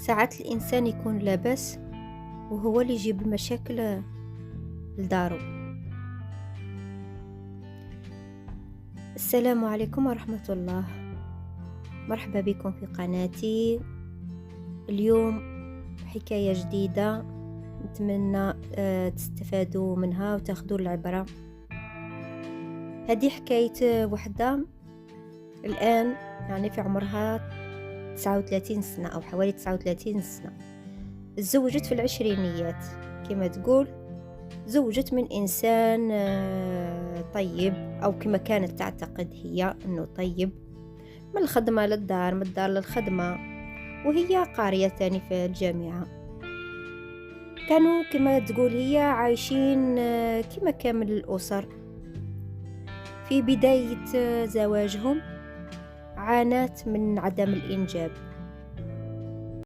ساعات الإنسان يكون لاباس وهو اللي يجيب المشاكل لدارو. السلام عليكم ورحمة الله، مرحبا بكم في قناتي. اليوم حكاية جديدة نتمنى تستفادوا منها وتاخذوا العبرة. هذه حكاية وحدة الآن يعني في عمرها 39 سنة أو حوالي 39 سنة. تزوجت في العشرينيات كما تقول، زوجت من إنسان طيب، أو كما كانت تعتقد هي أنه طيب، من الخدمة للدار، من الدار للخدمة، وهي قارية تاني في الجامعة. كانوا كما تقول هي عايشين كما كامل الأسر. في بداية زواجهم عانت من عدم الإنجاب،